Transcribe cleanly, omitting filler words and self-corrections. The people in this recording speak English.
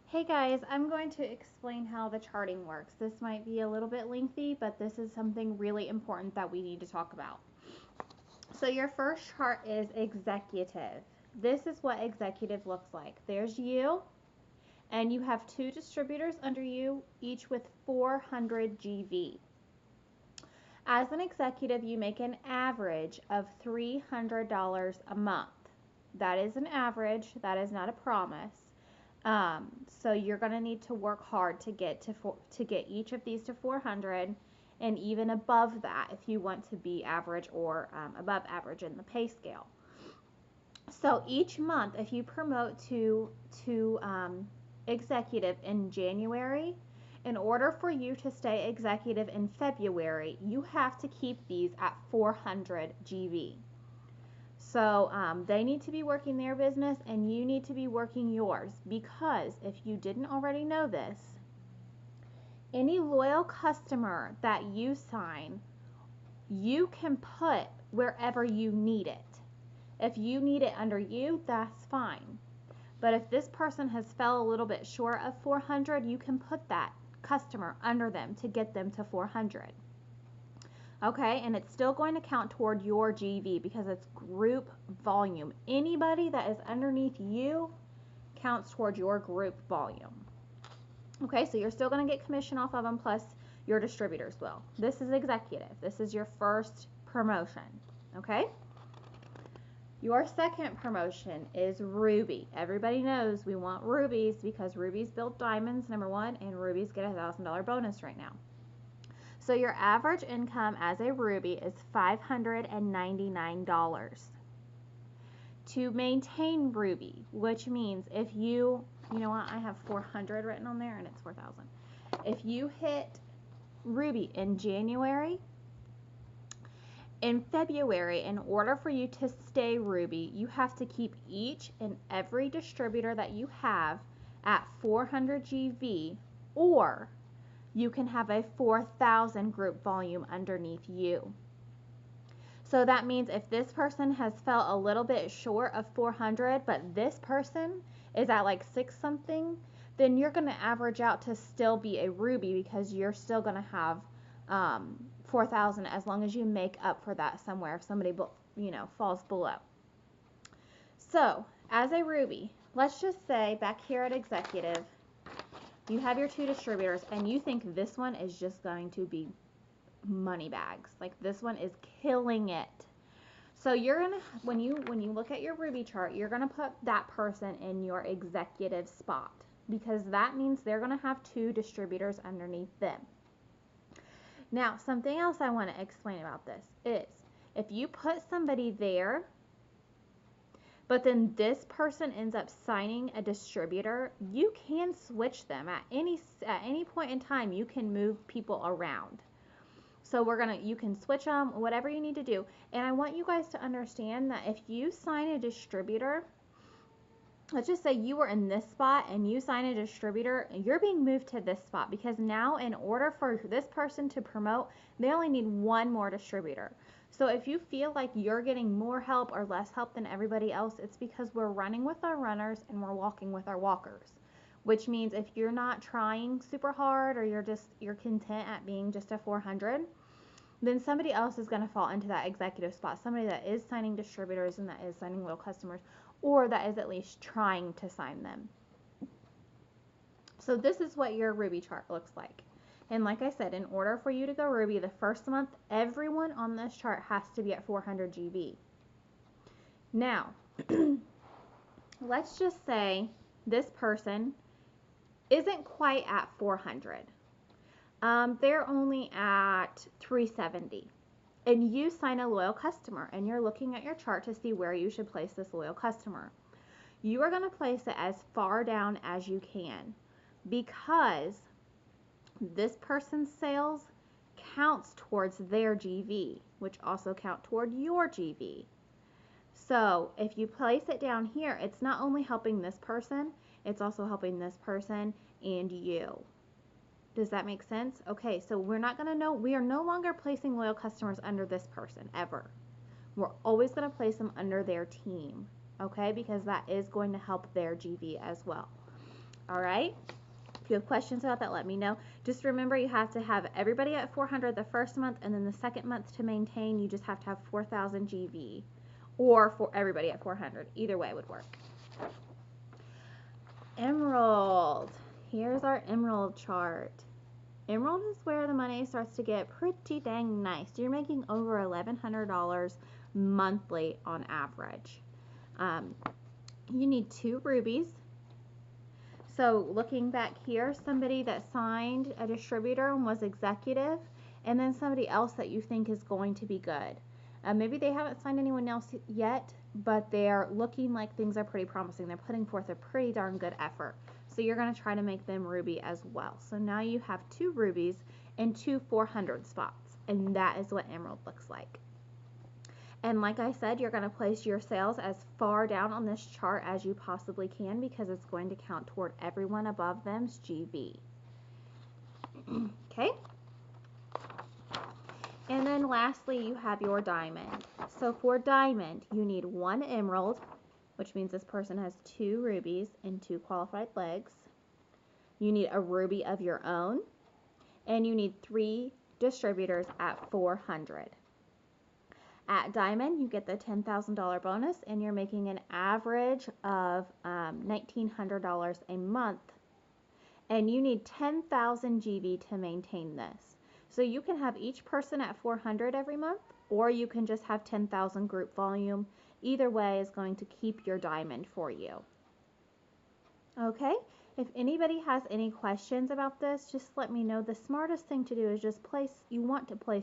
Hey guys, I'm going to explain how the charting works. This might be a little bit lengthy, but this is something really important that we need to talk about. So your first chart is executive. This is what executive looks like. There's you, and you have two distributors under you, each with 400 GV. As an executive, you make an average of $300 a month. That is an average, that is not a promise. So you're going to need to work hard to get each of these to 400 and even above that if you want to be average or above average in the pay scale. So each month, if you promote to executive in January, in order for you to stay executive in February, you have to keep these at 400 GV. So they need to be working their business and you need to be working yours, because if you didn't already know this, any loyal customer that you sign, you can put wherever you need it. If you need it under you, that's fine. But if this person has fell a little bit short of 400, you can put that customer under them to get them to 400. Okay, and it's still going to count toward your GV because it's group volume. Anybody that is underneath you counts toward your group volume. Okay, so you're still going to get commission off of them, plus your distributors will. This is executive. This is your first promotion. Okay, your second promotion is Ruby. Everybody knows we want rubies because rubies build diamonds, number one, and rubies get a $1,000 bonus right now. So your average income as a Ruby is $599. To maintain Ruby, which means if you know what, I have 400 written on there and it's 4,000. If you hit Ruby in January, in February, in order for you to stay Ruby, you have to keep each and every distributor that you have at 400 GV, or you can have a 4,000 group volume underneath you. So that means if this person has fell a little bit short of 400, but this person is at like 6 something, then you're going to average out to still be a Ruby because you're still going to have 4,000 as long as you make up for that somewhere if somebody falls below. So as a Ruby, let's just say back here at executive, you have your two distributors and you think this one is just going to be money bags. Like this one is killing it. So you're going to, when you look at your Ruby chart, you're going to put that person in your executive spot because that means they're going to have two distributors underneath them. Now, something else I want to explain about this is if you put somebody there, but then this person ends up signing a distributor, you can switch them at any point in time. You can move people around. So you can switch them, whatever you need to do. And I want you guys to understand that if you sign a distributor, let's just say you were in this spot and you sign a distributor, you're being moved to this spot because now in order for this person to promote, they only need one more distributor. So if you feel like you're getting more help or less help than everybody else, it's because we're running with our runners and we're walking with our walkers. Which means if you're not trying super hard or you're content at being just a 400, then somebody else is going to fall into that executive spot. Somebody that is signing distributors and that is signing loyal customers, or that is at least trying to sign them. So this is what your Ruby chart looks like. And like I said, in order for you to go Ruby the first month, everyone on this chart has to be at 400 GV. Now, let's just say this person isn't quite at 400. They're only at 370. And you sign a loyal customer and you're looking at your chart to see where you should place this loyal customer. You are going to place it as far down as you can because this person's sales counts towards their GV, which also count toward your GV. So if you place it down here, it's not only helping this person, it's also helping this person and you. Does that make sense? Okay, so we are no longer placing loyal customers under this person ever. We're always going to place them under their team, okay, because that is going to help their GV as well. all right? If you have questions about that, let me know. Just remember, you have to have everybody at 400 the first month, and then the second month to maintain, you just have to have 4,000 GV, or for everybody at 400. Either way would work. Emerald. Here's our emerald chart. Emerald is where the money starts to get pretty dang nice. You're making over $1,100 monthly on average. You need 2 rubies. So looking back here, somebody that signed a distributor and was executive, and then somebody else that you think is going to be good. Maybe they haven't signed anyone else yet, but they're looking like things are pretty promising. They're putting forth a pretty darn good effort. So you're going to try to make them ruby as well. So now you have 2 rubies and 2 400 spots, and that is what emerald looks like. And like I said, you're going to place your sales as far down on this chart as you possibly can, because it's going to count toward everyone above them's GV. Okay? And then lastly, you have your diamond. So for diamond, you need 1 emerald, which means this person has 2 rubies and 2 qualified legs. You need a ruby of your own, and you need 3 distributors at 400. At diamond, you get the $10,000 bonus, and you're making an average of $1,900 a month. And you need 10,000 GV to maintain this. So you can have each person at 400 every month, or you can just have 10,000 group volume. Either way is going to keep your diamond for you. Okay? If anybody has any questions about this, just let me know. The smartest thing to do is just you want to place